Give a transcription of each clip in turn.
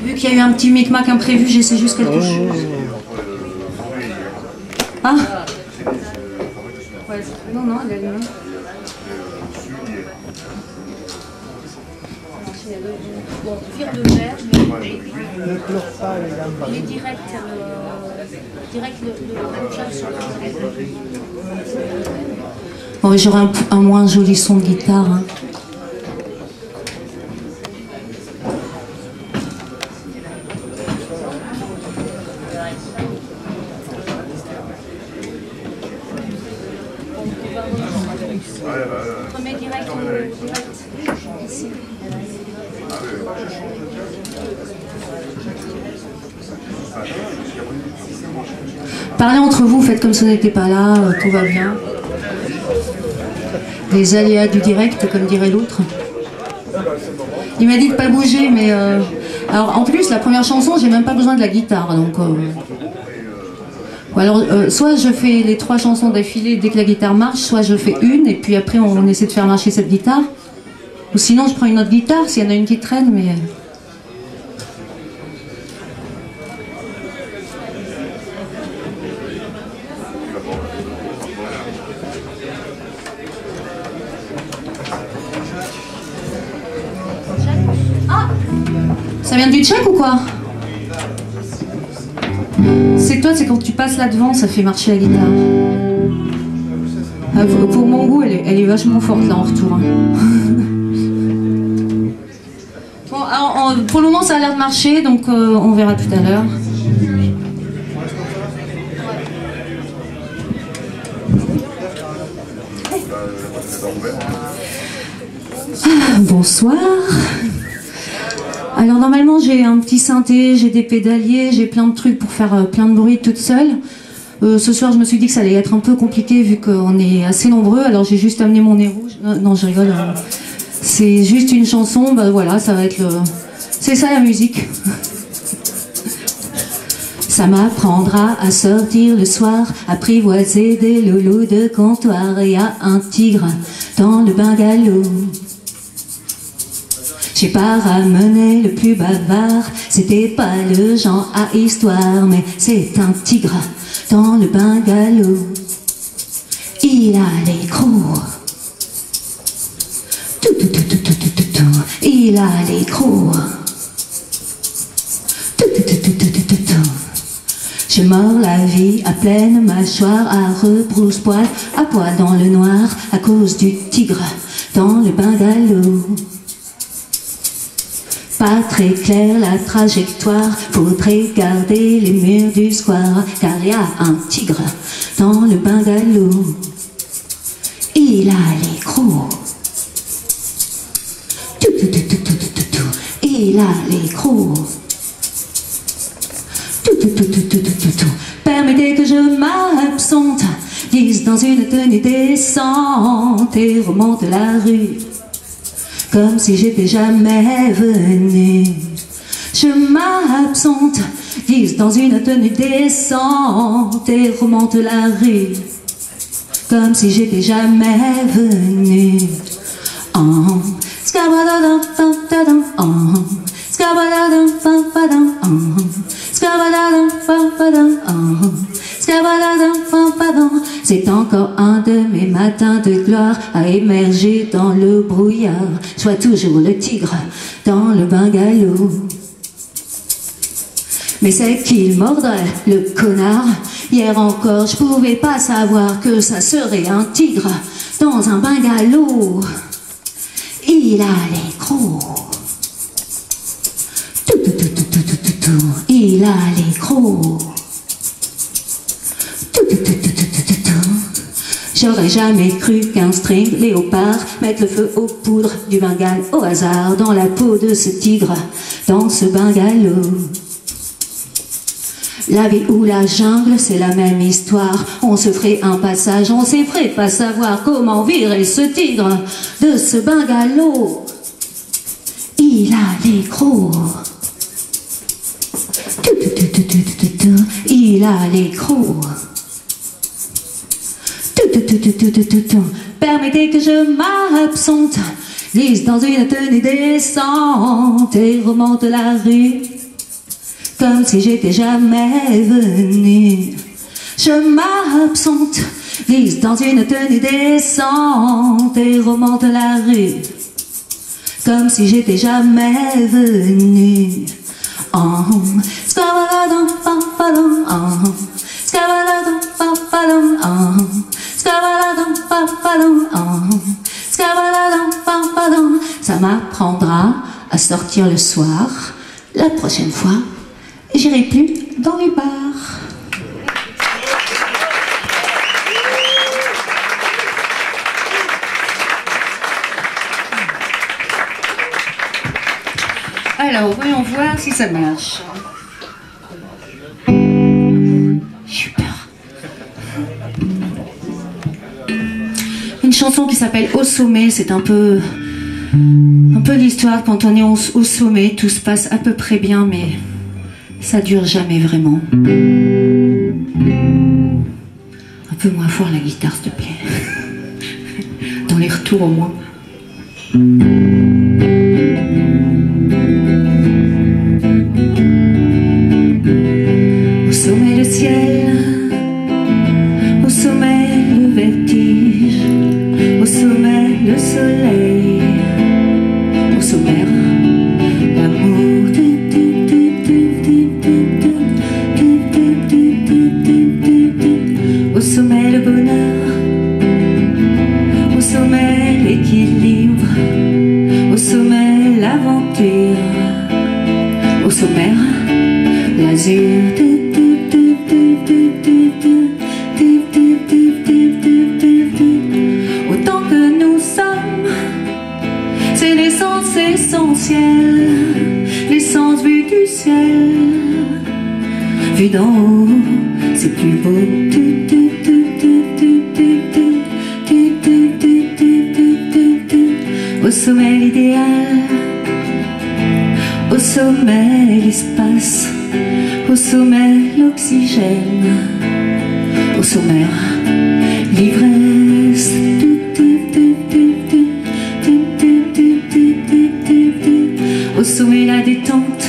Vu qu'il y a eu un petit micmac imprévu, j'essaie juste quelque chose. Ah ouais, non, non, elle est là. Bon, vire le vert, mais il est direct, le chat sur le... Bon, j'aurai un moins joli son de guitare. Hein. Remets direct ici. Parlez entre vous, faites comme si vous n'étiez pas là, tout va bien. Les aléas du direct, comme dirait l'autre. Il m'a dit de pas bouger, mais... Alors, en plus, la première chanson, j'ai même pas besoin de la guitare, donc... Alors, soit je fais les 3 chansons d'affilée dès que la guitare marche, soit je fais une, et puis après, on essaie de faire marcher cette guitare. Ou sinon, je prends une autre guitare, s'il y en a une qui traîne, mais... Ça vient du tchèque ou quoi? C'est toi, c'est quand tu passes là devant, ça fait marcher la guitare. Pour mon goût, elle est vachement forte là en retour. Hein. Bon, alors, pour le moment, ça a l'air de marcher, donc on verra tout à l'heure. Bonsoir. Alors normalement j'ai un petit synthé, j'ai des pédaliers, j'ai plein de trucs pour faire plein de bruit toute seule. Ce soir je me suis dit que ça allait être un peu compliqué vu qu'on est assez nombreux, alors j'ai juste amené mon nez rouge. Non, je rigole. C'est juste une chanson, bah voilà, ça va être le... C'est ça la musique. Ça m'apprendra à sortir le soir, apprivoiser des loulous de comptoir. Il y a un tigre dans le bungalow. J'ai pas ramené le plus bavard, c'était pas le genre à histoire, mais c'est un tigre dans le bungalow. Il a les crocs. Il a les crocs. Je mords la vie à pleine mâchoire, à rebrousse-poil, à poil dans le noir, à cause du tigre dans le bungalow. Pas très clair la trajectoire, faudrait garder les murs du square, car il y a un tigre dans le bungalow. Il a les crocs. Il a les crocs. Permettez que je m'absente, glisse dans une tenue décente et remonte la rue. Comme si j'étais jamais venue. Je m'absente, glisse dans une tenue décente et remonte la rue. Comme si j'étais jamais venue. C'est encore un de mes matins de gloire à émerger dans le brouillard. Je vois toujours le tigre dans le bungalow. Mais c'est qu'il mordrait, le connard. Hier encore, je pouvais pas savoir que ça serait un tigre dans un bungalow. Il a les crocs. Il a les crocs. J'aurais jamais cru qu'un string léopard mette le feu aux poudres du Bengale au hasard dans la peau de ce tigre, dans ce bungalow. La vie ou la jungle, c'est la même histoire. On se ferait un passage, on s'effraie pas savoir comment virer ce tigre de ce bungalow. Il a les crocs. Il a les crocs. Permettez que je m'absente, glisse dans une tenue décente et remonte la rue. comme si j'étais jamais venue. Je m'absente, glisse dans une tenue décente et remonte la rue, comme si j'étais jamais venue. Scabaladum, papalum, scabaladum, papalum, scabaladum, papalum, scabaladum, papalum. Ça m'apprendra à sortir le soir. La prochaine fois, j'irai plus dans les bars. Alors, voyons voir si ça marche. J'ai eu peur. Une chanson qui s'appelle Au sommet, c'est un peu l'histoire quand on est au sommet, tout se passe à peu près bien, mais ça dure jamais vraiment. Un peu moins fort la guitare, s'il te plaît. Dans les retours au moins. Au sommet le ciel, au sommet le vertige, au sommet le soleil, au sommet l'amour, au sommet le bonheur, au sommet l'équilibre, au sommet l'aventure, au sommet l'azur. Autant que nous sommes, c'est l'essence essentielle, l'essence vue du ciel, vue d'en haut, c'est plus beau. Au sommet l'idéal, au sommet l'espace, au sommet l'oxygène, au sommet l'ivresse, au sommet la détente,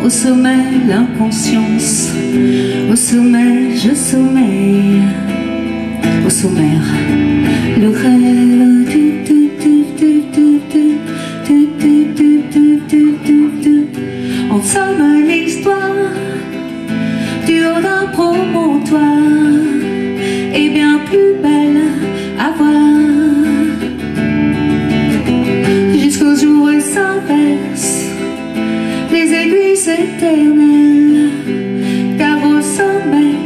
au sommet l'inconscience, au sommet je sommeille, au sommet le rêve. En somme l'histoire du haut d'un promontoire est bien plus belle à voir, jusqu'au jour où s'inversent les aiguilles éternelles, car au sommet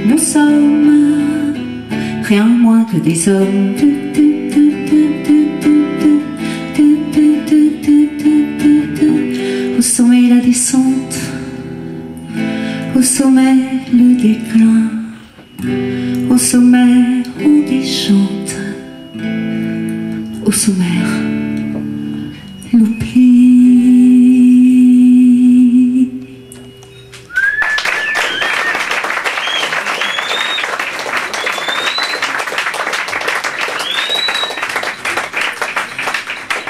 nous sommes rien moins que des hommes. Au sommet la descente, au sommet le déclin, au sommet on déchante, au sommet l'oubli.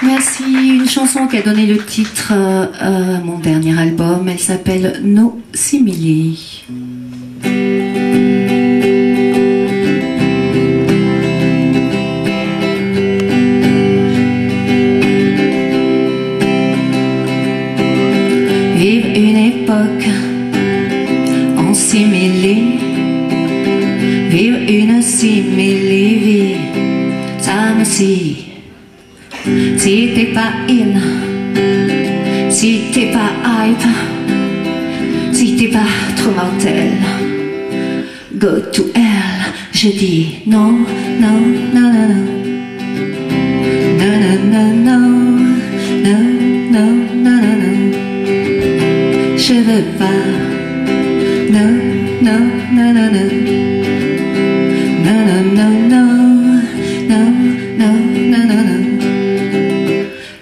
Merci. Une chanson qui a donné le titre à mon dernier album, elle s'appelle Nos similés. Vivre une époque en similé, vivre une similé vie, ça me si. Si t'es pas in, si t'es pas hype, si t'es pas trop mortel, go to hell. Je dis non, non, non, non, non, non, non, non, non, non, non, non, non. Je veux pas, non, non, non, non, non, non, non, non, non, non, non, non, non, non.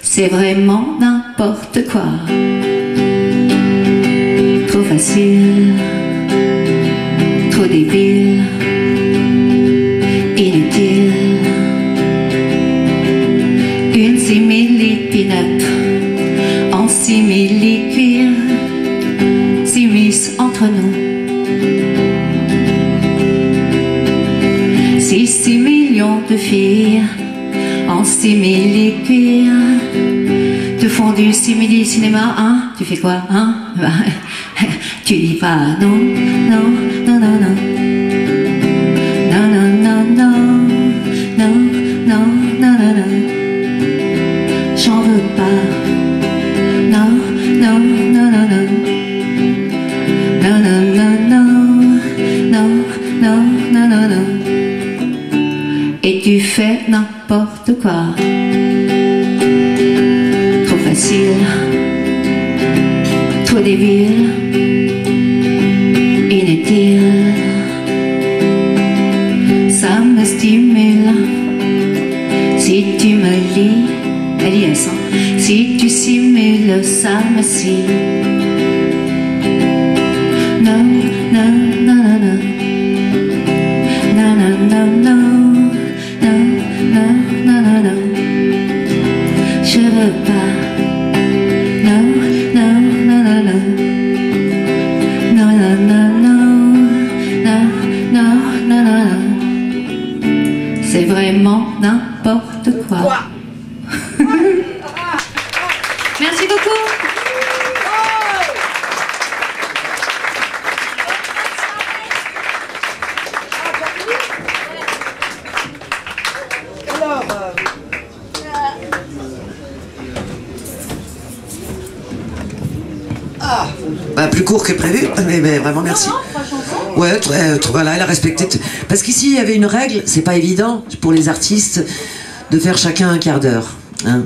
C'est vraiment n'importe quoi, trop facile, trop débile, inutile. Une simili pin-up en simili-cuir s'immiscent entre nous. 6 millions de filles en simili-cuir te font du simili-cinéma, hein? Tu fais quoi, hein? Tu dis pas non, non, non, non, non. Non, non, non, non, non, non, non, non, non. J'en veux pas. Non, non, non, non, non. Non, non, non, non, non, non, non, non, non. Et tu fais n'importe quoi. Trop facile, trop débile, inutile. Ça me stimule. Si tu me lis, Elias, hein? Si tu simules, ça me scie. Non, non, non, non, non. Non, non, non, non. Non, non, non, non, non. Je veux pas. Non, non, non, non, non. Non, non, non, non. Non, non, non, non, non. C'est vraiment n'importe quoi. Merci beaucoup. Bah, plus court que prévu, mais vraiment merci. Ouais, voilà, elle a respecté. Parce qu'ici, il y avait une règle, c'est pas évident pour les artistes de faire chacun un quart d'heure. Hein.